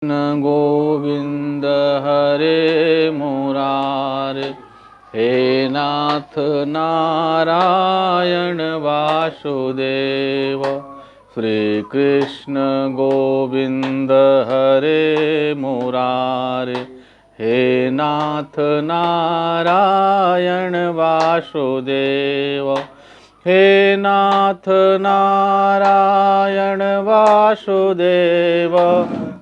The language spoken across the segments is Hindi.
न गोविंद हरे मुरारे, हे नाथ नारायण वासुदेव। श्री कृष्ण गोविंद हरे मुरारे, हे नाथ नारायण वासुदेव। हे नाथ नारायण वासुदेव,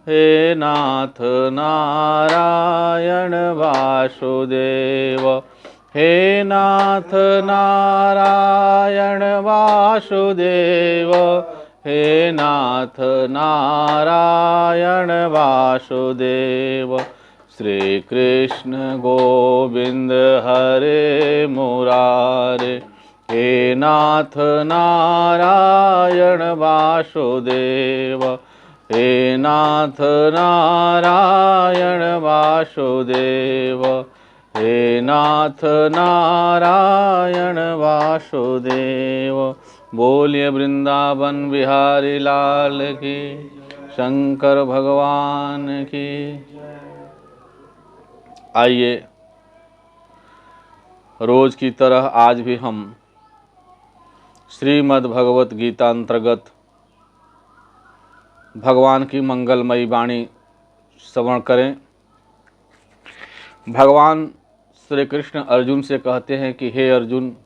हे नाथ नारायण वासुदेव। हे नाथ नारायण वासुदेव, हे नाथ नारायण वासुदेव। श्री कृष्ण गोविंद हरे मुरारे, हे नाथ नारायण वासुदेव। हे नाथ नारायण वासुदेव, हे नाथ नारायण वासुदेव। बोलिए वृंदावन बिहारी लाल की, शंकर भगवान की। आइए रोज की तरह आज भी हम श्रीमद् भगवत गीता अंतर्गत भगवान की मंगलमयी वाणी श्रवण करें। भगवान श्री कृष्ण अर्जुन से कहते हैं कि हे अर्जुन,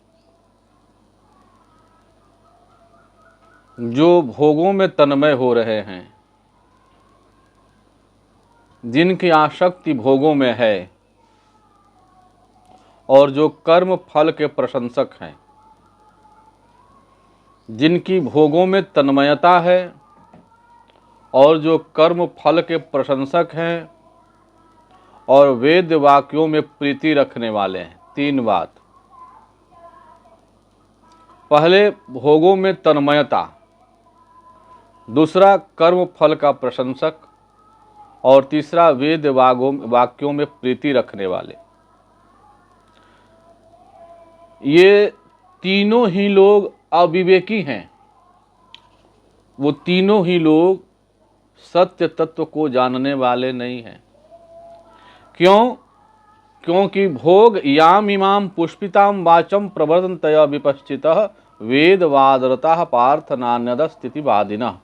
जो भोगों में तन्मय हो रहे हैं, जिनकी आसक्ति भोगों में है और जो कर्म फल के प्रशंसक हैं, जिनकी भोगों में तन्मयता है और जो कर्म फल के प्रशंसक हैं और वेद वाक्यों में प्रीति रखने वाले हैं। तीन बात। पहले भोगों में तन्मयता, दूसरा कर्म फल का प्रशंसक और तीसरा वेद वाक्यों में प्रीति रखने वाले। ये तीनों ही लोग अविवेकी हैं। वो तीनों ही लोग सत्य तत्व को जानने वाले नहीं हैं। क्यों? क्योंकि भोग याम इमाम पुष्पिताम वाचम प्रवर्तन्तया विपश्चितः वेदवादरतः पार्थ नान्यदस्तिवादिनः।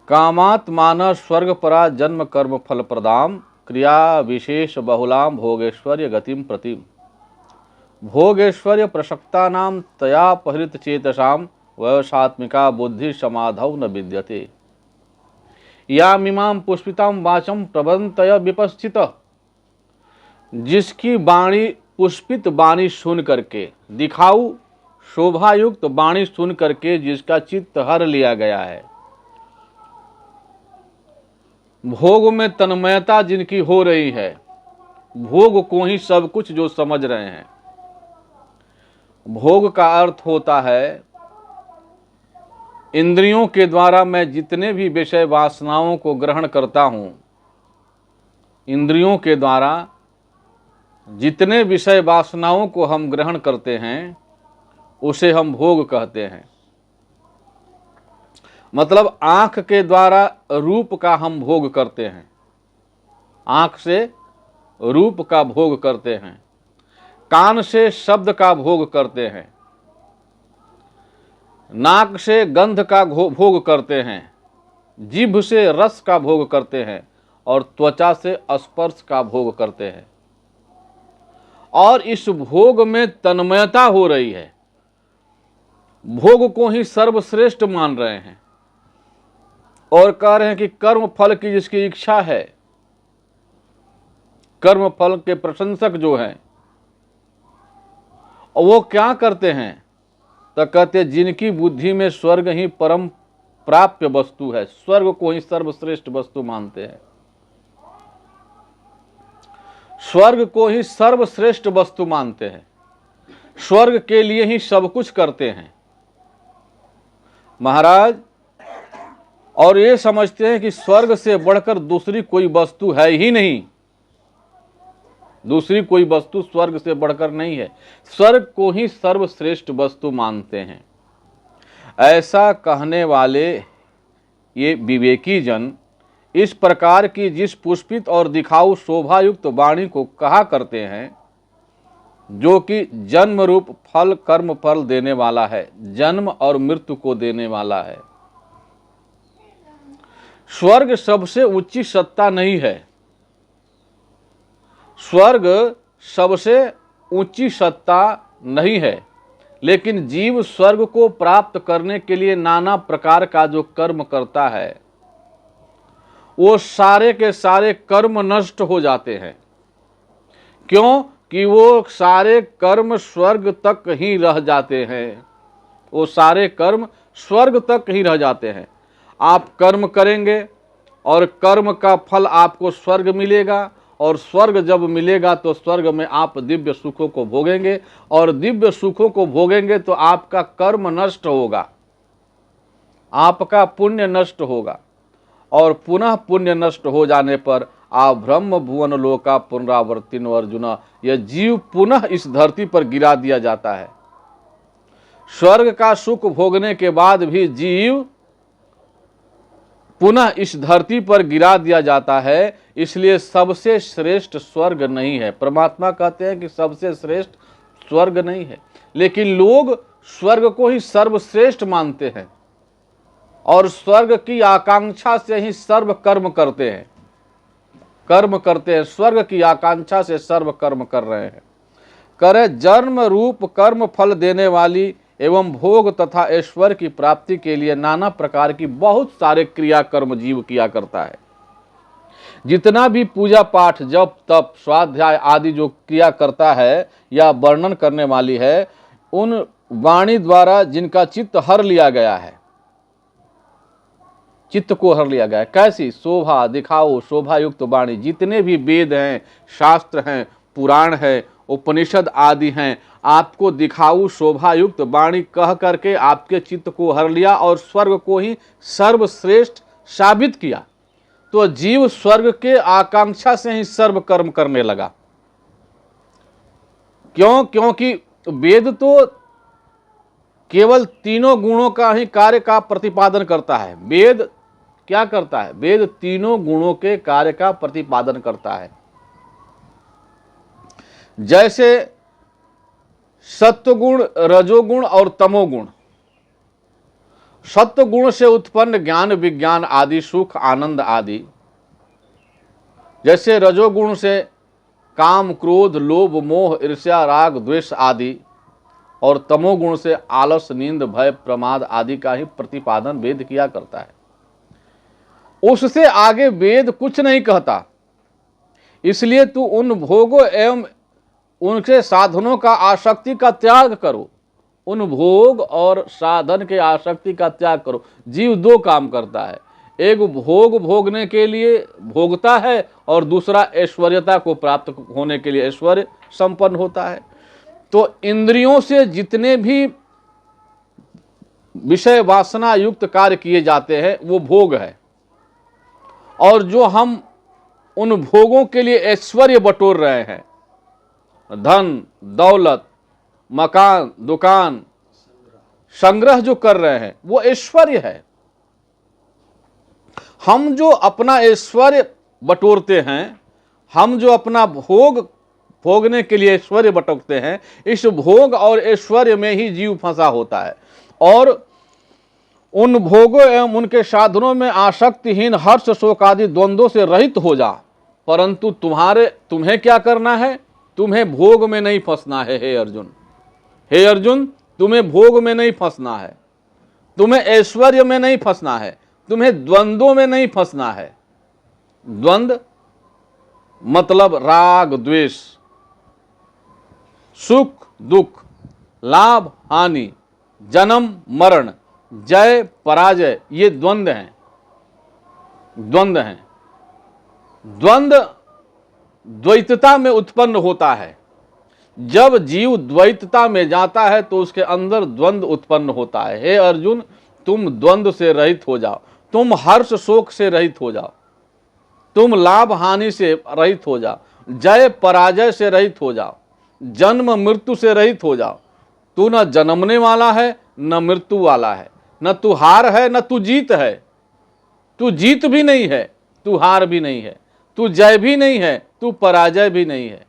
कामात्मान स्वर्गपरा जन्म कर्म फल प्रदाम क्रिया विशेष बहुलाम भोगेश्वर्य गतिम प्रतिम। भोगेश्वर्य प्रसक्ता नाम तया परित चेतसाम वयसात्मिका बुद्धि समाधौ न विद्यते। यामिमाम पुष्पिताम वाचम प्रबंधतय विपस्थित। जिसकी वाणी पुष्पित वाणी सुन करके, दिखाऊ शोभायुक्त वाणी सुन करके जिसका चित्त हर लिया गया है, भोग में तन्मयता जिनकी हो रही है, भोग को ही सब कुछ जो समझ रहे हैं। भोग का अर्थ होता है इंद्रियों के द्वारा मैं जितने भी विषय वासनाओं को ग्रहण करता हूं, इंद्रियों के द्वारा जितने विषय वासनाओं को हम ग्रहण करते हैं उसे हम भोग कहते हैं। मतलब आंख के द्वारा रूप का हम भोग करते हैं, आंख से रूप का भोग करते हैं, कान से शब्द का भोग करते हैं, नाक से गंध का भोग करते हैं, जीभ से रस का भोग करते हैं और त्वचा से स्पर्श का भोग करते हैं। और इस भोग में तन्मयता हो रही है, भोग को ही सर्वश्रेष्ठ मान रहे हैं और कह रहे हैं कि कर्म फल की जिसकी इच्छा है, कर्म फल के प्रशंसक जो हैं, वो क्या करते हैं? तो कहते जिनकी बुद्धि में स्वर्ग ही परम प्राप्य वस्तु है, स्वर्ग को ही सर्वश्रेष्ठ वस्तु मानते हैं, स्वर्ग को ही सर्वश्रेष्ठ वस्तु मानते हैं, स्वर्ग के लिए ही सब कुछ करते हैं महाराज। और ये समझते हैं कि स्वर्ग से बढ़कर दूसरी कोई वस्तु है ही नहीं, दूसरी कोई वस्तु स्वर्ग से बढ़कर नहीं है, स्वर्ग को ही सर्वश्रेष्ठ वस्तु मानते हैं। ऐसा कहने वाले ये विवेकी जन इस प्रकार की जिस पुष्पित और दिखाऊ शोभायुक्त वाणी को कहा करते हैं, जो कि जन्म रूप फल कर्म फल देने वाला है, जन्म और मृत्यु को देने वाला है। स्वर्ग सबसे ऊंची सत्ता नहीं है, स्वर्ग सबसे ऊंची सत्ता नहीं है, लेकिन जीव स्वर्ग को प्राप्त करने के लिए नाना प्रकार का जो कर्म करता है, वो सारे के सारे कर्म नष्ट हो जाते हैं। क्यों? कि वो सारे कर्म स्वर्ग तक ही रह जाते हैं, वो सारे कर्म स्वर्ग तक ही रह जाते हैं। आप कर्म करेंगे और कर्म का फल आपको स्वर्ग मिलेगा, और स्वर्ग जब मिलेगा तो स्वर्ग में आप दिव्य सुखों को भोगेंगे, और दिव्य सुखों को भोगेंगे तो आपका कर्म नष्ट होगा, आपका पुण्य नष्ट होगा, और पुनः पुण्य नष्ट हो जाने पर आप ब्रह्म भुवन लोका पुनरावर्तिन अर्जुन, यह जीव पुनः इस धरती पर गिरा दिया जाता है। स्वर्ग का सुख भोगने के बाद भी जीव पुनः इस धरती पर गिरा दिया जाता है, इसलिए सबसे श्रेष्ठ स्वर्ग नहीं है। परमात्मा कहते हैं कि सबसे श्रेष्ठ स्वर्ग नहीं है, लेकिन लोग स्वर्ग को ही सर्वश्रेष्ठ मानते हैं और स्वर्ग की आकांक्षा से ही सर्व कर्म करते हैं, स्वर्ग की आकांक्षा से सर्व कर्म कर रहे हैं। करे जन्म रूप कर्म फल देने वाली एवं भोग तथा ऐश्वर्य की प्राप्ति के लिए नाना प्रकार की बहुत सारे क्रिया कर्म जीव किया करता है। जितना भी पूजा पाठ जप तप स्वाध्याय आदि जो क्रिया करता है या वर्णन करने वाली है, उन वाणी द्वारा जिनका चित्त हर लिया गया है, चित्त को हर लिया गया है। कैसी? शोभा दिखाओ शोभायुक्त वाणी, जितने भी वेद हैं, शास्त्र हैं, पुराण है, उपनिषद आदि हैं, आपको दिखाऊ शोभायुक्त वाणी कह करके आपके चित्त को हर लिया और स्वर्ग को ही सर्वश्रेष्ठ साबित किया। तो जीव स्वर्ग के आकांक्षा से ही सर्व कर्म करने लगा। क्यों? क्योंकि वेद तो केवल तीनों गुणों का ही कार्य का प्रतिपादन करता है। वेद क्या करता है? वेद तीनों गुणों के कार्य का प्रतिपादन करता है। जैसे सत्वगुण, रजोगुण और तमोगुण। सत्वगुण से उत्पन्न ज्ञान विज्ञान आदि सुख आनंद आदि, जैसे रजोगुण से काम क्रोध लोभ मोह ईर्ष्या राग द्वेष आदि, और तमोगुण से आलस नींद भय प्रमाद आदि का ही प्रतिपादन वेद किया करता है। उससे आगे वेद कुछ नहीं कहता। इसलिए तू उन भोगों एवं उनके साधनों का आसक्ति का त्याग करो, उन भोग और साधन के आसक्ति का त्याग करो। जीव दो काम करता है, एक भोग भोगने के लिए भोगता है और दूसरा ऐश्वर्यता को प्राप्त होने के लिए ऐश्वर्य संपन्न होता है। तो इंद्रियों से जितने भी विषय वासना युक्त कार्य किए जाते हैं वो भोग है, और जो हम उन भोगों के लिए ऐश्वर्य बटोर रहे हैं, धन दौलत मकान दुकान संग्रह जो कर रहे हैं, वो ऐश्वर्य है। हम जो अपना ऐश्वर्य बटोरते हैं, हम जो अपना भोग भोगने के लिए ऐश्वर्य बटोरते हैं, इस भोग और ऐश्वर्य में ही जीव फंसा होता है। और उन भोगों एवं उनके साधनों में आसक्तिहीन हर्ष शोक आदि द्वंद्वों से रहित हो जा। परंतु तुम्हें क्या करना है? तुम्हें भोग में नहीं फंसना है। हे अर्जुन, हे अर्जुन, तुम्हें भोग में नहीं फंसना है, तुम्हें ऐश्वर्य में नहीं फंसना है, तुम्हें द्वंद्वों में नहीं फंसना है। द्वंद्व मतलब राग द्वेष, सुख दुख, लाभ हानि, जन्म मरण, जय पराजय, ये द्वंद्व हैं। द्वंद्व हैं। द्वंद्व द्वैतता में उत्पन्न होता है। जब जीव द्वैतता में जाता है तो उसके अंदर द्वंद्व उत्पन्न होता है। हे अर्जुन, तुम द्वंद्व से रहित हो जाओ, तुम हर्ष शोक से रहित हो जाओ, तुम लाभ हानि से रहित हो जाओ, जय पराजय से रहित हो जाओ, जन्म मृत्यु से रहित हो जाओ। तू न जन्मने वाला है न मृत्यु वाला है, न तू हार है न तू जीत है, तू जीत भी नहीं है, तू हार भी नहीं है, तू जय भी नहीं है, तू पराजय भी नहीं है,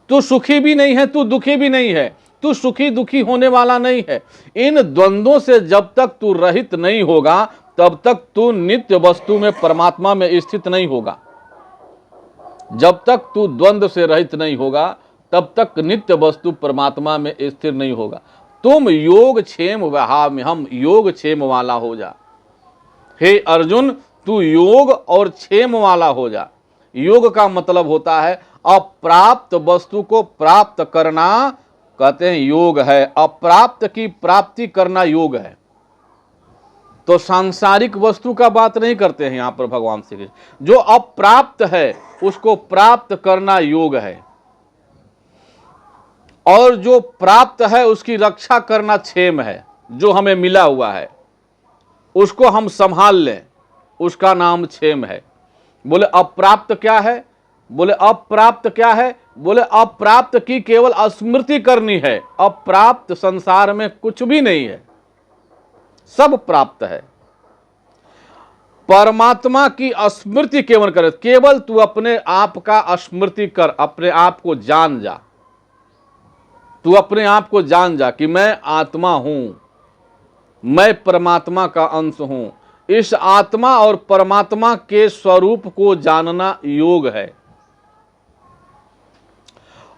तू सुखी भी नहीं है, तू दुखी भी नहीं है, तू सुखी दुखी होने वाला नहीं है। इन द्वंद्वों से जब तक तू रहित नहीं होगा तब तक तू नित्य वस्तु में परमात्मा में स्थित नहीं होगा। जब तक तू द्वंद्व से रहित नहीं होगा तब तक नित्य वस्तु परमात्मा में स्थिर नहीं होगा। तुम योग क्षेम हम योग क्षेम वाला हो जा। हे अर्जुन, तू योग और क्षेम वाला हो जा। योग का मतलब होता है अप्राप्त वस्तु को प्राप्त करना, कहते हैं योग है। अप्राप्त की प्राप्ति करना योग है। तो सांसारिक वस्तु का बात नहीं करते हैं यहां पर भगवान श्री कृष्ण। जो अप्राप्त है उसको प्राप्त करना योग है, और जो प्राप्त है उसकी रक्षा करना क्षेम है। जो हमें मिला हुआ है उसको हम संभाल लें, उसका नाम क्षेम है। बोले अप्राप्त क्या है? बोले अप्राप्त क्या है? बोले अप्राप्त की केवल स्मृति करनी है। अप्राप्त संसार में कुछ भी नहीं है, सब प्राप्त है। परमात्मा की स्मृति केवल कर, केवल तू अपने आप का स्मृति कर, अपने आप को जान जा। तू अपने आप को जान जा कि मैं आत्मा हूं, मैं परमात्मा का अंश हूं। इस आत्मा और परमात्मा के स्वरूप को जानना योग है,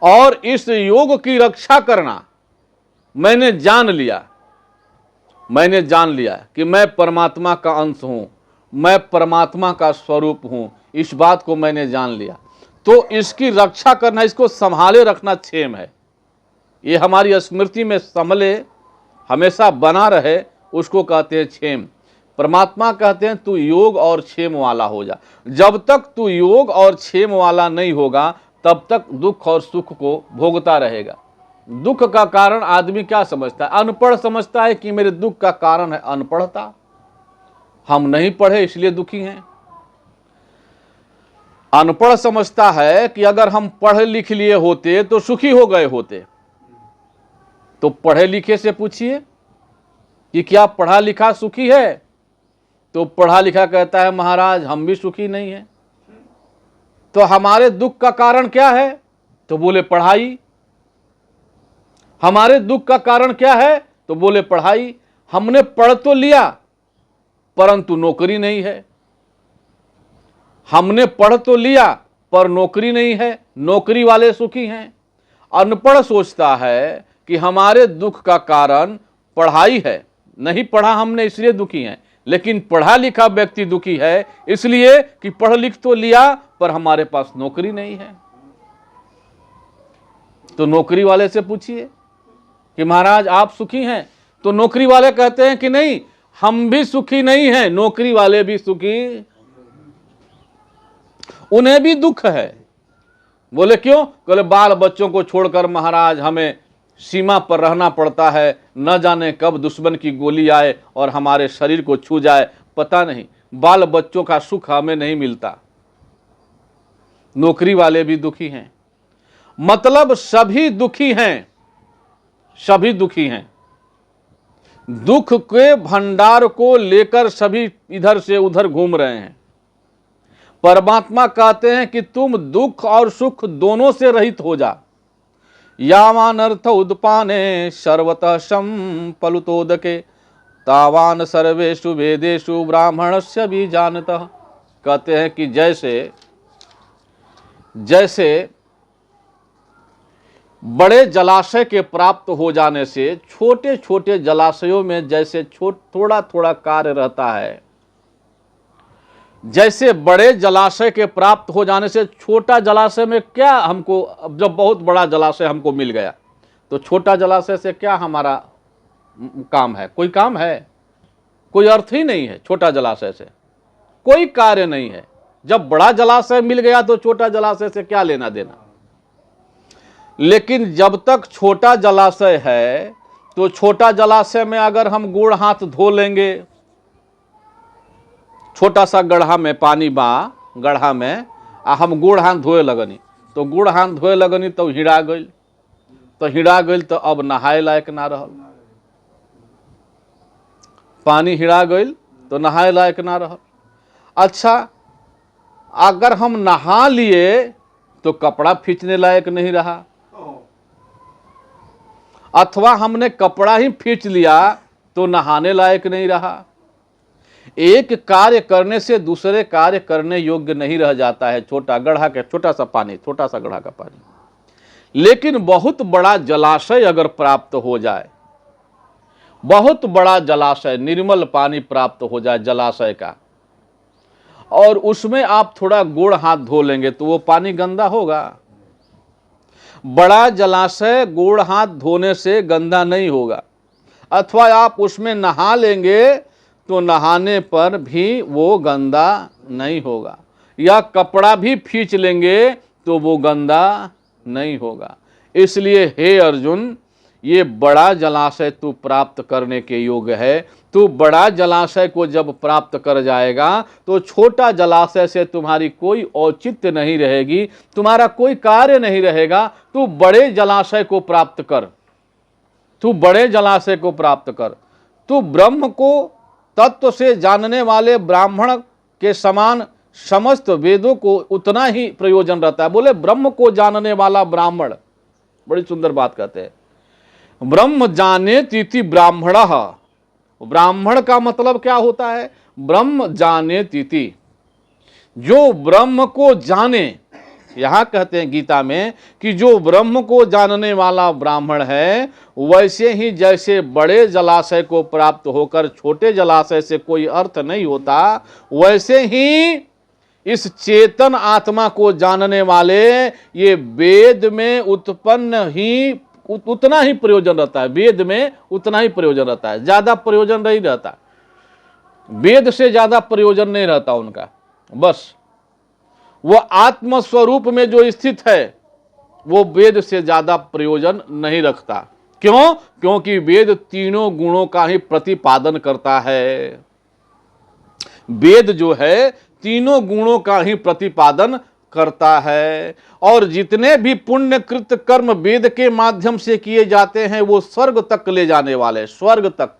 और इस योग की रक्षा करना। मैंने जान लिया कि मैं परमात्मा का अंश हूं, मैं परमात्मा का स्वरूप हूं, इस बात को मैंने जान लिया। तो इसकी रक्षा करना, इसको संभाले रखना क्षेम है। ये हमारी स्मृति में संभले, हमेशा बना रहे, उसको कहते हैं क्षेम। परमात्मा कहते हैं तू योग और क्षेम वाला हो जा। जब तक तू योग और क्षेम वाला नहीं होगा तब तक दुख और सुख को भोगता रहेगा। दुख का कारण आदमी क्या समझता है? अनपढ़ समझता है कि मेरे दुख का कारण है अनपढ़ता, हम नहीं पढ़े इसलिए दुखी हैं। अनपढ़ समझता है कि अगर हम पढ़ लिख लिए होते तो सुखी हो गए होते। तो पढ़े लिखे से पूछिए कि क्या पढ़ा लिखा सुखी है? तो पढ़ा लिखा कहता है महाराज हम भी सुखी नहीं हैं। तो हमारे दुख का कारण क्या है? तो बोले पढ़ाई। हमारे दुख का कारण क्या है? तो बोले पढ़ाई। हमने पढ़ तो लिया परंतु नौकरी नहीं है। हमने पढ़ तो लिया पर नौकरी नहीं है, नौकरी वाले सुखी हैं। अनपढ़ सोचता है कि हमारे दुख का कारण पढ़ाई है, नहीं पढ़ा हमने इसलिए दुखी हैं। लेकिन पढ़ा लिखा व्यक्ति दुखी है इसलिए कि पढ़ लिख तो लिया पर हमारे पास नौकरी नहीं है। तो नौकरी वाले से पूछिए कि महाराज आप सुखी हैं? तो नौकरी वाले कहते हैं कि नहीं, हम भी सुखी नहीं हैं, नौकरी वाले भी सुखी, उन्हें भी दुख है। बोले क्यों? बोले बाल बच्चों को छोड़कर महाराज हमें सीमा पर रहना पड़ता है, न जाने कब दुश्मन की गोली आए और हमारे शरीर को छू जाए, पता नहीं। बाल बच्चों का सुख हमें नहीं मिलता। नौकरी वाले भी दुखी हैं। मतलब सभी दुखी हैं, सभी दुखी हैं। दुख के भंडार को लेकर सभी इधर से उधर घूम रहे हैं। परमात्मा कहते हैं कि तुम दुख और सुख दोनों से रहित हो जा। यावान अर्थ उद्पाने सर्वतः संपलुतोदके तावान सर्वेषु वेदेषु ब्राह्मणस्य भी जानतः। कहते हैं कि जैसे बड़े जलाशय के प्राप्त हो जाने से छोटे छोटे जलाशयों में जैसे थोड़ा थोड़ा कार्य रहता है, जैसे बड़े जलाशय के प्राप्त हो जाने से छोटा जलाशय में क्या हमको, जब बहुत बड़ा जलाशय हमको मिल गया तो छोटा जलाशय से क्या हमारा काम है? कोई काम है? कोई अर्थ ही नहीं है। छोटा जलाशय से कोई कार्य नहीं है। जब बड़ा जलाशय मिल गया तो छोटा जलाशय से क्या लेना देना। लेकिन जब तक छोटा जलाशय है तो छोटा जलाशय में अगर हम गोड़ हाथ धो लेंगे, छोटा सा गड्ढा में पानी बा, गड्ढा में हम गोड़ हाथ धोए लगनी, तो गोड़ हाथ धोए लगनी तो हिड़ा गई, तो अब नहाए लायक ना रहल। पानी हिड़ा गई तो नहाए लायक ना रहल। अच्छा, अगर हम नहा लिए तो कपड़ा खींचने लायक नहीं रहा, अथवा हमने कपड़ा ही खींच लिया तो नहाने लायक नहीं रहा। एक कार्य करने से दूसरे कार्य करने योग्य नहीं रह जाता है। छोटा गड्ढा का छोटा सा पानी, छोटा सा गड्ढा का पानी, लेकिन बहुत बड़ा जलाशय अगर प्राप्त हो जाए, बहुत बड़ा जलाशय, निर्मल पानी प्राप्त हो जाए जलाशय का, और उसमें आप थोड़ा गोड़ हाथ धो लेंगे तो वो पानी गंदा होगा? बड़ा जलाशय गोड़ हाथ धोने से गंदा नहीं होगा। अथवा आप उसमें नहा लेंगे तो नहाने पर भी वो गंदा नहीं होगा, या कपड़ा भी खींच लेंगे तो वो गंदा नहीं होगा। इसलिए हे अर्जुन, ये बड़ा जलाशय तू प्राप्त करने के योग्य है। तू बड़ा जलाशय को जब प्राप्त कर जाएगा तो छोटा जलाशय से तुम्हारी कोई औचित्य नहीं रहेगी, तुम्हारा कोई कार्य नहीं रहेगा। तू बड़े जलाशय को प्राप्त कर, तू बड़े जलाशय को प्राप्त कर। तू ब्रह्म को तत्व से जानने वाले ब्राह्मण के समान समस्त वेदों को उतना ही प्रयोजन रहता है। बोले ब्रह्म को जानने वाला ब्राह्मण, बड़ी सुंदर बात कहते हैं, ब्रह्म जाने तीति ब्राह्मण। ब्राह्मण का मतलब क्या होता है? ब्रह्म जाने तीति, जो ब्रह्म को जाने। यहां कहते हैं गीता में कि जो ब्रह्म को जानने वाला ब्राह्मण है, वैसे ही जैसे बड़े जलाशय को प्राप्त होकर छोटे जलाशय से कोई अर्थ नहीं होता, वैसे ही इस चेतन आत्मा को जानने वाले ये वेद में उत्पन्न ही उतना ही प्रयोजन रहता है। वेद में उतना ही प्रयोजन रहता है, ज्यादा प्रयोजन नहीं रहता। वेद से ज्यादा प्रयोजन नहीं रहता उनका। बस वो आत्म स्वरूप में जो स्थित है वो वेद से ज्यादा प्रयोजन नहीं रखता। क्यों? क्योंकि वेद तीनों गुणों का ही प्रतिपादन करता है। वेद जो है तीनों गुणों का ही प्रतिपादन करता है, और जितने भी पुण्यकृत कर्म वेद के माध्यम से किए जाते हैं वो स्वर्ग तक ले जाने वाले, स्वर्ग तक,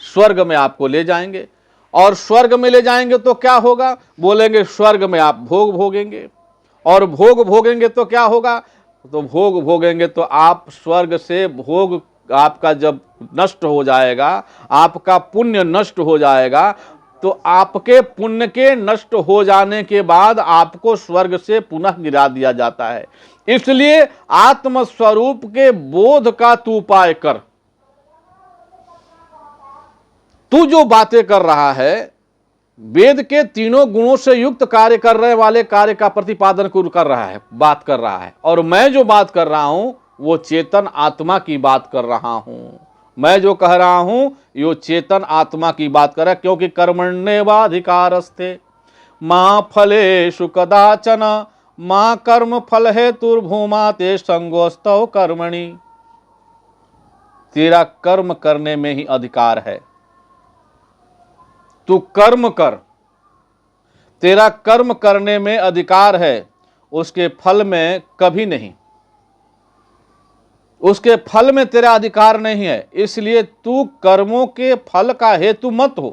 स्वर्ग में आपको ले जाएंगे। और स्वर्ग में ले जाएंगे तो क्या होगा? बोलेंगे स्वर्ग में आप भोग भोगेंगे, और भोग भोगेंगे तो क्या होगा? तो भोग भोगेंगे तो आप स्वर्ग से भोग आपका जब नष्ट हो जाएगा, आपका पुण्य नष्ट हो जाएगा, तो आपके पुण्य के नष्ट हो जाने के बाद आपको स्वर्ग से पुनः गिरा दिया जाता है। इसलिए आत्म स्वरूप के बोध का तू उपाय कर। तू जो बातें कर रहा है, वेद के तीनों गुणों से युक्त कार्य कर रहे वाले कार्य का प्रतिपादन कर रहा है, बात कर रहा है। और मैं जो बात कर रहा हूं वो चेतन आत्मा की बात कर रहा हूं। मैं जो कह रहा हूं यो चेतन आत्मा की बात कर रहा है। क्योंकि कर्मण्येवाधिकारस्ते मां फलेषु कदाचन मां कर्म फल हेतुर्भूमा ते संगोस्तव कर्मणि। तेरा कर्म करने में ही अधिकार है, तू कर्म कर, तेरा कर्म करने में अधिकार है, उसके फल में कभी नहीं, उसके फल में तेरा अधिकार नहीं है। इसलिए तू कर्मों के फल का हेतु मत हो,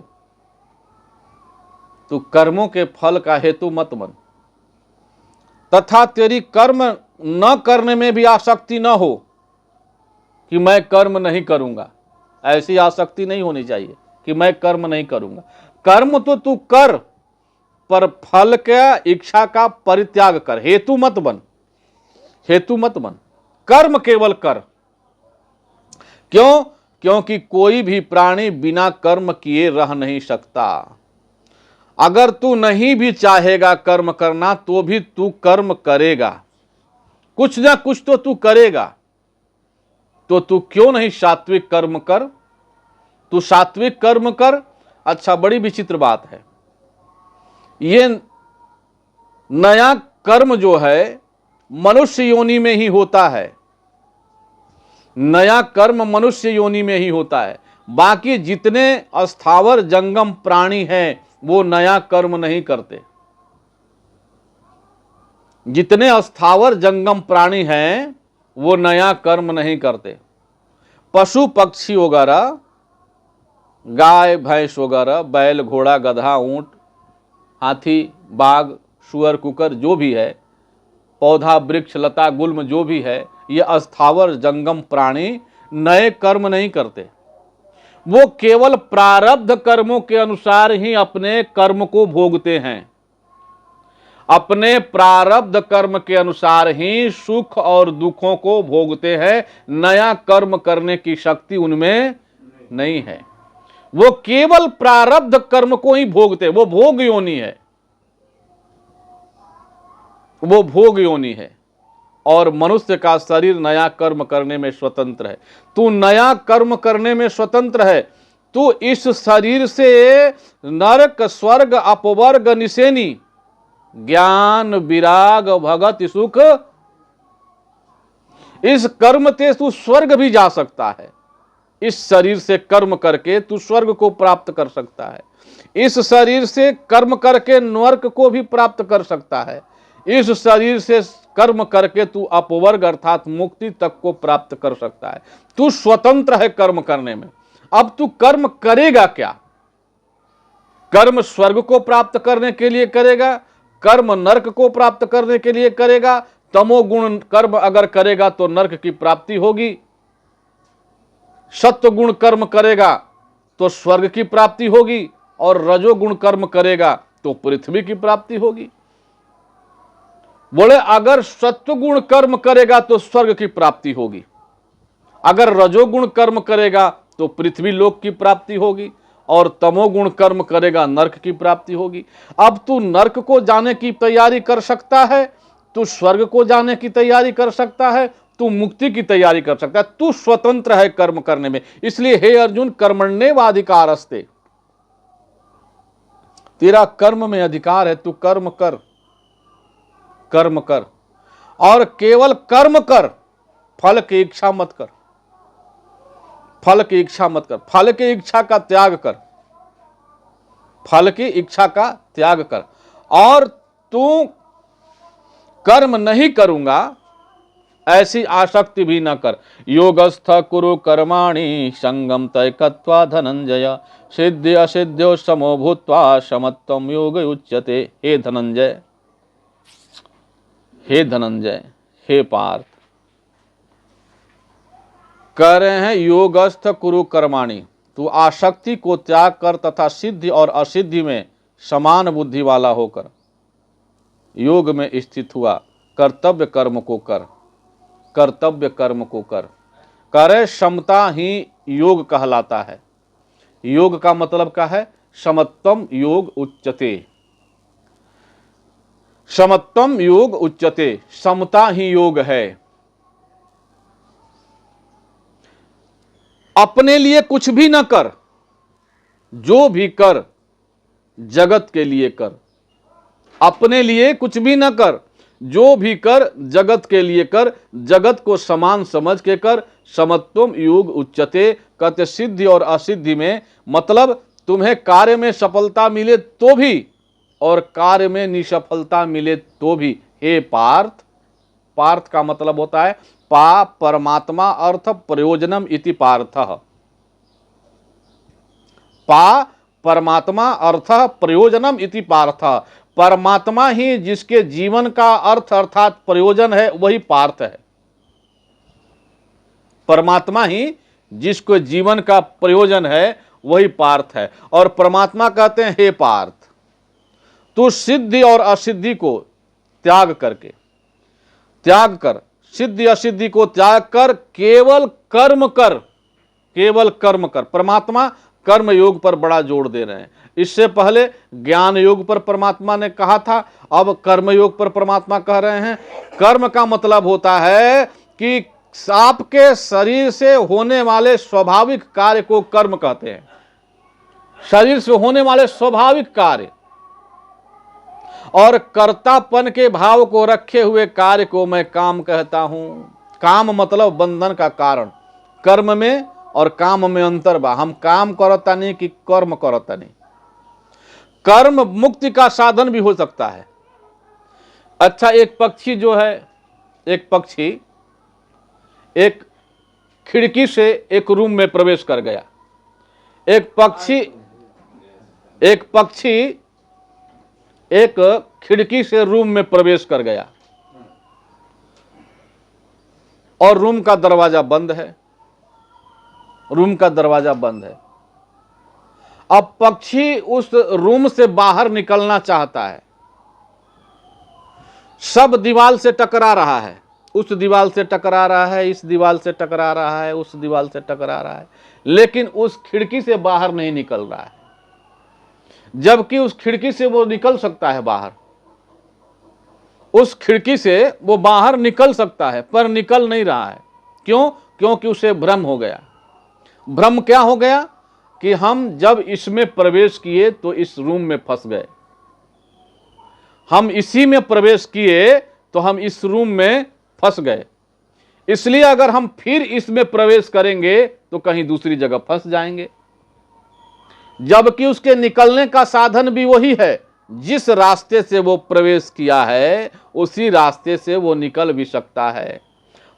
तू कर्मों के फल का हेतु मत बन, तथा तेरी कर्म न करने में भी आसक्ति न हो कि मैं कर्म नहीं करूंगा। ऐसी आसक्ति नहीं होनी चाहिए कि मैं कर्म नहीं करूंगा। कर्म तो तू कर, पर फल का इच्छा का परित्याग कर, हेतु मत बन, हेतु मत बन, कर्म केवल कर। क्यों? क्योंकि कोई भी प्राणी बिना कर्म किए रह नहीं सकता। अगर तू नहीं भी चाहेगा कर्म करना तो भी तू कर्म करेगा, कुछ ना कुछ तो तू करेगा। तो तू क्यों नहीं सात्विक कर्म कर? तू सात्विक कर्म कर। अच्छा, बड़ी विचित्र बात है, ये नया कर्म जो है मनुष्य योनि में ही होता है, नया कर्म मनुष्य योनि में ही होता है। बाकी जितने अस्थावर जंगम प्राणी हैं वो नया कर्म नहीं करते। जितने अस्थावर जंगम प्राणी हैं वो नया कर्म नहीं करते। पशु पक्षी वगैरह, गाय भैंस वगैरह, बैल घोड़ा गधा ऊंट, हाथी, बाघ, सुअर, कुकर जो भी है, पौधा, वृक्ष, लता, गुल्म जो भी है, ये अस्थावर जंगम प्राणी नए कर्म नहीं करते। वो केवल प्रारब्ध कर्मों के अनुसार ही अपने कर्म को भोगते हैं। अपने प्रारब्ध कर्म के अनुसार ही सुख और दुखों को भोगते हैं। नया कर्म करने की शक्ति उनमें नहीं है। वो केवल प्रारब्ध कर्म को ही भोगते, वो भोग योनि है, वो भोग योनि है। और मनुष्य का शरीर नया कर्म करने में स्वतंत्र है। तू नया कर्म करने में स्वतंत्र है। तू इस शरीर से नरक, स्वर्ग, अपवर्ग, निसेनी, ज्ञान, विराग, भगत, सुख, इस कर्म से तू स्वर्ग भी जा सकता है। इस शरीर से कर्म करके तू स्वर्ग को प्राप्त कर सकता है। इस शरीर से कर्म करके नरक को भी प्राप्त कर सकता है। इस शरीर से कर्म करके तू अपवर्ग अर्थात मुक्ति तक को प्राप्त कर सकता है। तू स्वतंत्र है कर्म करने में। अब तू कर्म करेगा क्या? कर्म स्वर्ग को प्राप्त करने के लिए करेगा, कर्म नरक को प्राप्त करने के लिए करेगा। तमोगुण कर्म अगर करेगा तो नरक की प्राप्ति होगी, सत्वगुण कर्म करेगा तो स्वर्ग की प्राप्ति होगी, और रजोगुण कर्म करेगा तो पृथ्वी की प्राप्ति होगी। बोले अगर सत्वगुण कर्म करेगा तो स्वर्ग की प्राप्ति होगी, अगर रजोगुण कर्म करेगा तो पृथ्वी लोक की प्राप्ति होगी, और तमोगुण कर्म करेगा नरक की प्राप्ति होगी। अब तू नरक को जाने की तैयारी कर सकता है, तू स्वर्ग को जाने की तैयारी कर सकता है, तू मुक्ति की तैयारी कर सकता है। तू स्वतंत्र है कर्म करने में। इसलिए हे अर्जुन, कर्मण्येवाधिकारस्ते, तेरा कर्म में अधिकार है। तू कर्म कर, कर्म कर, और केवल कर्म कर, फल की इच्छा मत कर। फल की इच्छा मत कर, फल की इच्छा का त्याग कर, फल की इच्छा का त्याग कर। और तू कर्म नहीं करूंगा ऐसी आसक्ति भी न कर। योगस्थ कुरु कर्माणि संगम तय कृत्वा धनंजय, सिद्धि असिद्ध्यो समो भूत्वा समत्वम योग उच्यते। हे धनंजय, हे धनंजय, हे पार्थ, कह रहे हैं योगस्थ कुरु कर्माणि, तू आसक्ति को त्याग कर तथा सिद्धि और असिद्धि में समान बुद्धि वाला होकर योग में स्थित हुआ। कर्तव्य कर्म को कर, कर्तव्य कर्म को कर। करे समता ही योग कहलाता है। योग का मतलब क्या है? समत्वम योग उच्यते, समत्वम योग उच्यते, समता ही योग है। अपने लिए कुछ भी न कर, जो भी कर जगत के लिए कर। अपने लिए कुछ भी न कर, जो भी कर जगत के लिए कर। जगत को समान समझ के कर। समत्वम योग उच्यते कहते सिद्धि और असिद्धि में, मतलब तुम्हें कार्य में सफलता मिले तो भी और कार्य में निसफलता मिले तो भी। हे पार्थ, पार्थ का मतलब होता है पा परमात्मा अर्थ प्रयोजनम इति पार्थः। पा परमात्मा अर्थ प्रयोजनम इति पार्थः। परमात्मा ही जिसके जीवन का अर्थ अर्थात प्रयोजन है वही पार्थ है। परमात्मा ही जिसको जीवन का प्रयोजन है वही पार्थ है। और परमात्मा कहते हैं हे पार्थ, तू सिद्धि और असिद्धि को त्याग करके, त्याग कर, सिद्धि असिद्धि को त्याग कर, केवल कर्म कर, केवल कर्म कर। परमात्मा कर्म योग पर बड़ा जोर दे रहे हैं। इससे पहले ज्ञान योग पर परमात्मा ने कहा था, अब कर्म योग पर परमात्मा कह रहे हैं। कर्म का मतलब होता है कि आपके शरीर से होने वाले स्वाभाविक कार्य को कर्म कहते हैं। शरीर से होने वाले स्वाभाविक कार्य और कर्तापन के भाव को रखे हुए कार्य को मैं काम कहता हूं। काम मतलब बंधन का कारण। कर्म में और काम में अंतर बा। हम काम करता नहीं कि कर्म करता नहीं। कर्म मुक्ति का साधन भी हो सकता है। अच्छा, एक पक्षी जो है, एक पक्षी एक खिड़की से एक रूम में प्रवेश कर गया। एक पक्षी एक खिड़की से रूम में प्रवेश कर गया और रूम का दरवाजा बंद है, रूम का दरवाजा बंद है। अब पक्षी उस रूम से बाहर निकलना चाहता है, सब दीवार से टकरा रहा है, उस दीवार से टकरा रहा है, इस दीवार से टकरा रहा है, उस दीवार से टकरा रहा है, लेकिन उस खिड़की से बाहर नहीं निकल रहा है। जबकि उस खिड़की से वो निकल सकता है बाहर, उस खिड़की से वो बाहर निकल सकता है, पर निकल नहीं रहा है। क्यों? क्योंकि उसे भ्रम हो गया। भ्रम क्या हो गया कि हम जब इसमें प्रवेश किए तो इस रूम में फंस गए, हम इसी में प्रवेश किए तो हम इस रूम में फंस गए, इसलिए अगर हम फिर इसमें प्रवेश करेंगे तो कहीं दूसरी जगह फंस जाएंगे। जबकि उसके निकलने का साधन भी वही है, जिस रास्ते से वो प्रवेश किया है उसी रास्ते से वो निकल भी सकता है।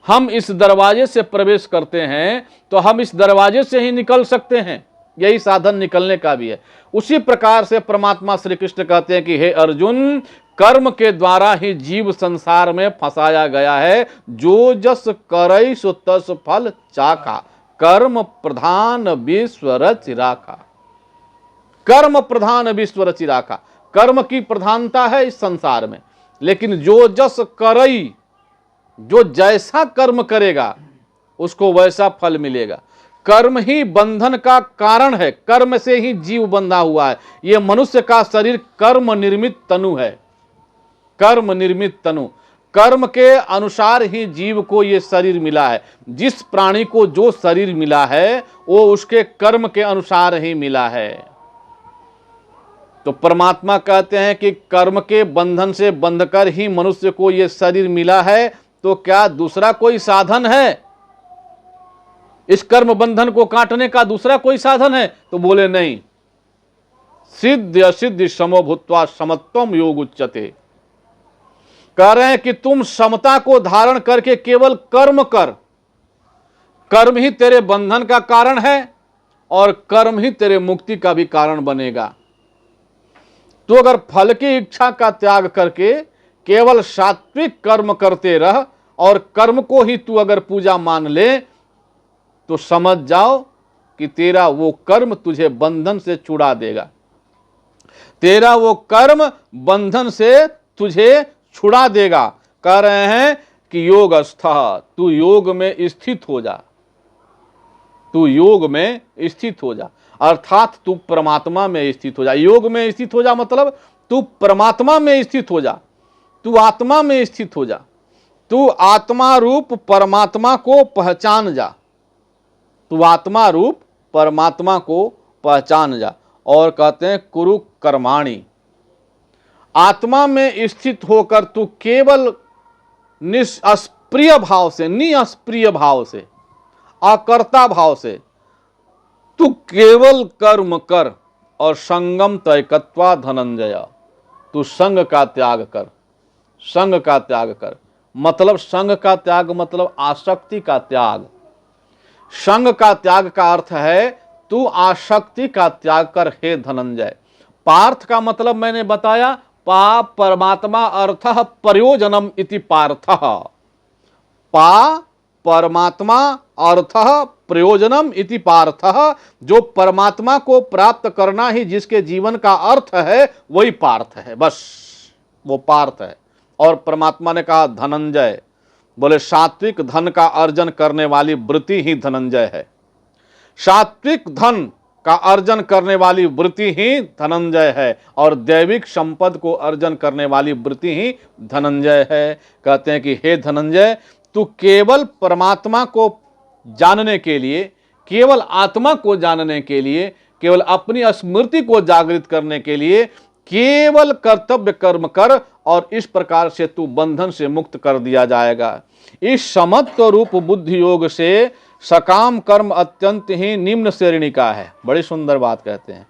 हम इस दरवाजे से प्रवेश करते हैं तो हम इस दरवाजे से ही निकल सकते हैं, यही साधन निकलने का भी है। उसी प्रकार से परमात्मा श्री कृष्ण कहते हैं कि हे अर्जुन, कर्म के द्वारा ही जीव संसार में फंसाया गया है। जो जस करई सो तस फल चाखा, कर्म प्रधान विश्व रचि राखा। कर्म प्रधान विश्व रचि राखा, कर्म की प्रधानता है इस संसार में, लेकिन जो जस करई, जो जैसा कर्म करेगा उसको वैसा फल मिलेगा। कर्म ही बंधन का कारण है, कर्म से ही जीव बंधा हुआ है। यह मनुष्य का शरीर कर्म निर्मित तनु है, कर्म निर्मित तनु। कर्म के अनुसार ही जीव को यह शरीर मिला है। जिस प्राणी को जो शरीर मिला है वो उसके कर्म के अनुसार ही मिला है। तो परमात्मा कहते हैं कि कर्म के बंधन से बंधकर ही मनुष्य को यह शरीर मिला है, तो क्या दूसरा कोई साधन है इस कर्म बंधन को काटने का? दूसरा कोई साधन है? तो बोले नहीं। सिद्ध असिद्ध समो भूत्वा समत्वम योग उच्यते। कह रहे हैं कि तुम समता को धारण करके केवल कर्म कर, कर्म ही तेरे बंधन का कारण है और कर्म ही तेरे मुक्ति का भी कारण बनेगा। तो अगर फल की इच्छा का त्याग करके केवल सात्विक कर्म करते रह और कर्म को ही तू अगर पूजा मान ले तो समझ जाओ कि तेरा वो कर्म तुझे बंधन से छुड़ा देगा, तेरा वो कर्म बंधन से तुझे छुड़ा देगा। कह रहे हैं कि योगस्थ, तू योग में स्थित हो जा, तू योग में स्थित हो जा, अर्थात तू परमात्मा में स्थित हो जा। योग में स्थित हो जा मतलब तू परमात्मा में स्थित हो जा, तू आत्मा में स्थित हो जा, तू आत्मा रूप परमात्मा को पहचान जा, तू आत्मा रूप परमात्मा को पहचान जा। और कहते हैं कुरु कर्माणि, आत्मा में स्थित होकर तू केवल निष्प्रिय भाव से, निष्प्रिय भाव से, अकर्ता भाव से तू केवल कर्म कर और संगम तैकत्वा धनंजय, तू संग का त्याग कर, संग का त्याग कर। मतलब संग का त्याग मतलब आसक्ति का त्याग। संग का त्याग का अर्थ है तू आसक्ति का त्याग कर हे धनंजय। पार्थ का मतलब मैंने बताया, पा परमात्मा अर्थः प्रयोजनम इति पार्थः, पा परमात्मा अर्थः प्रयोजनम इति पार्थः, जो परमात्मा को प्राप्त करना ही जिसके जीवन का अर्थ है वही पार्थ है, बस वो पार्थ है। और परमात्मा ने कहा धनंजय, बोले सात्विक धन का अर्जन करने वाली वृत्ति ही धनंजय है, सात्विक धन का अर्जन करने वाली वृत्ति ही धनंजय है, और दैविक संपद को अर्जन करने वाली वृत्ति ही धनंजय है। कहते हैं कि हे धनंजय, तू केवल परमात्मा को जानने के लिए, केवल आत्मा को जानने के लिए, केवल अपनी स्मृति को जागृत करने के लिए केवल कर्तव्य कर्म कर, और इस प्रकार से तू बंधन से मुक्त कर दिया जाएगा। इस समत्व रूप बुद्धि योग से सकाम कर्म अत्यंत ही निम्न श्रेणी का है। बड़ी सुंदर बात कहते हैं,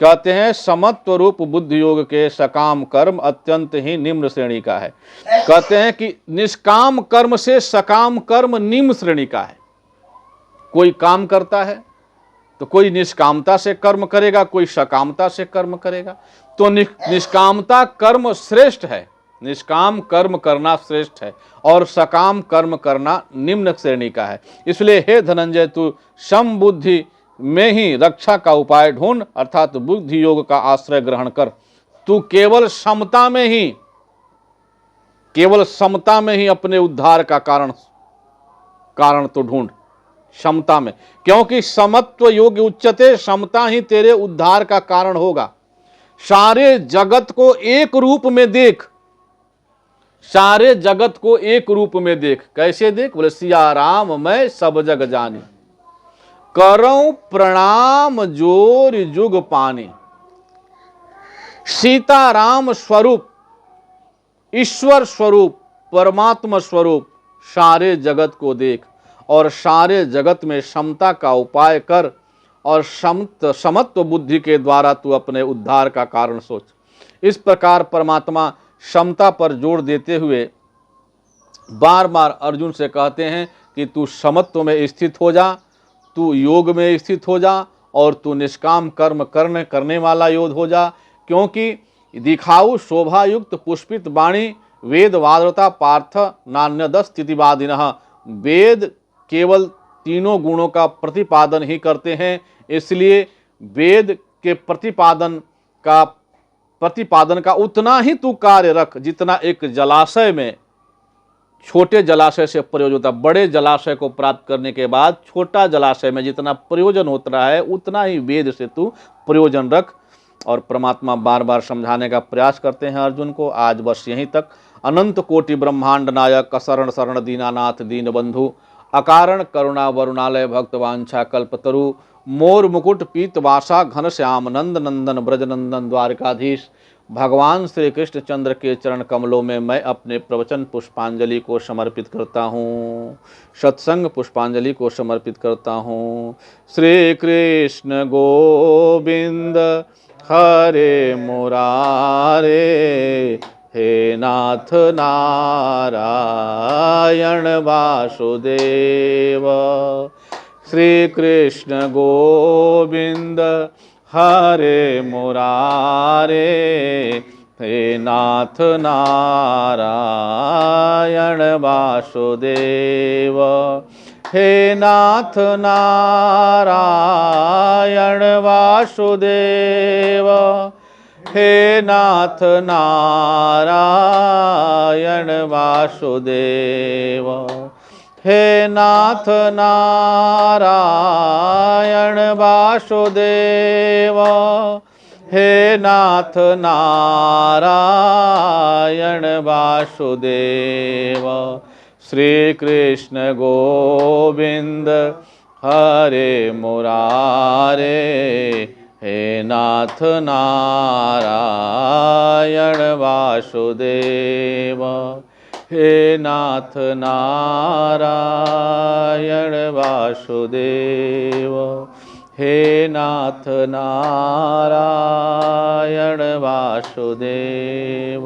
कहते हैं समत्व रूप बुद्धि योग के सकाम कर्म अत्यंत ही निम्न श्रेणी का है। कहते हैं कि निष्काम कर्म से सकाम कर्म निम्न श्रेणी का है। कोई काम करता है तो कोई निष्कामता से कर्म करेगा, कोई सकामता से कर्म करेगा। तो निष्कामता कर्म श्रेष्ठ है, निष्काम कर्म करना श्रेष्ठ है और सकाम कर्म करना निम्न श्रेणी का है। इसलिए हे धनंजय, तू सम बुद्धि में ही रक्षा का उपाय ढूंढ, अर्थात बुद्धि योग का आश्रय ग्रहण कर। तू केवल समता में ही अपने उद्धार का कारण तो ढूंढ, क्षमता में, क्योंकि समत्व योग उच्चते, समता ही तेरे उद्धार का कारण होगा। सारे जगत को एक रूप में देख, सारे जगत को एक रूप में देख। कैसे देख? बोले सिया राम मैं सब जग जानी, करऊं प्रणाम जोर जुग पानी। सीताराम स्वरूप, ईश्वर स्वरूप, परमात्मा स्वरूप सारे जगत को देख और सारे जगत में समता का उपाय कर और समत्व बुद्धि के द्वारा तू अपने उद्धार का कारण सोच। इस प्रकार परमात्मा समता पर जोर देते हुए बार बार अर्जुन से कहते हैं कि तू समत्व में स्थित हो जा, तू योग में स्थित हो जा और तू निष्काम कर्म करने वाला योद्ध हो जा। क्योंकि दिखाऊ शोभायुक्त पुष्पित वाणी वेद वादरता पार्थ नान्यद स्थितिवादिनः। वेद केवल तीनों गुणों का प्रतिपादन ही करते हैं, इसलिए वेद के प्रतिपादन का उतना ही तू कार्य रख जितना एक जलाशय में, छोटे जलाशय से प्रयोजन होता है। बड़े जलाशय को प्राप्त करने के बाद छोटा जलाशय में जितना प्रयोजन होता है उतना ही वेद से तू प्रयोजन रख। और परमात्मा बार बार समझाने का प्रयास करते हैं अर्जुन को। आज बस यहीं तक। अनंत कोटि ब्रह्मांड नायक शरण शरण दीनानाथ दीन बंधु, अकारण करुणा वरुणालय भक्तवांछा कल्पतरु, मोर मुकुट पीत वासा घन श्याम नंद नंदन ब्रजनंदन द्वारकाधीश। भगवान श्री कृष्ण चंद्र के चरण कमलों में मैं अपने प्रवचन पुष्पांजलि को समर्पित करता हूँ, सत्संग पुष्पांजलि को समर्पित करता हूँ। श्री कृष्ण गोविंद हरे मुरारे, हे नाथ नारायण वासुदेव। श्री कृष्ण गोविंद हरे मुरारे, हे नाथ नारायण वासुदेव। हे नाथ नारायण वासुदेव, हे नाथ नारायण वासुदेव, हे नाथ नारायण वासुदेव, हे नाथ नारायण वासुदेव। श्री कृष्ण गोविंद हरे मुरारे, हे नाथ नारायण वासुदेव, हे नाथ नारायण वासुदेव, हे नाथ नारायण वासुदेव।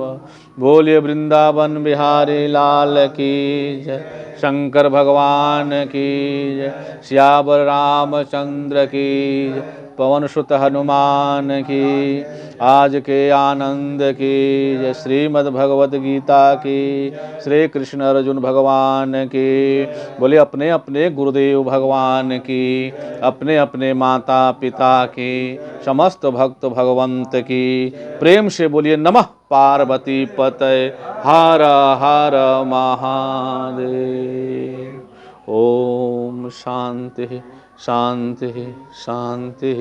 बोलिए वृंदावन बिहारी लाल की जय, शंकर भगवान की जय, श्यावर रामचंद्र की जय, पवन सुत हनुमान की, आज के आनंद की जय। श्रीमद् भगवद गीता की, श्री कृष्ण अर्जुन भगवान की। बोले अपने अपने गुरुदेव भगवान की, अपने अपने माता पिता की, समस्त भक्त भगवंत की। प्रेम से बोलिए नमः पार्वती पतये हर हर महादेव। ओम शांति शांति शांति।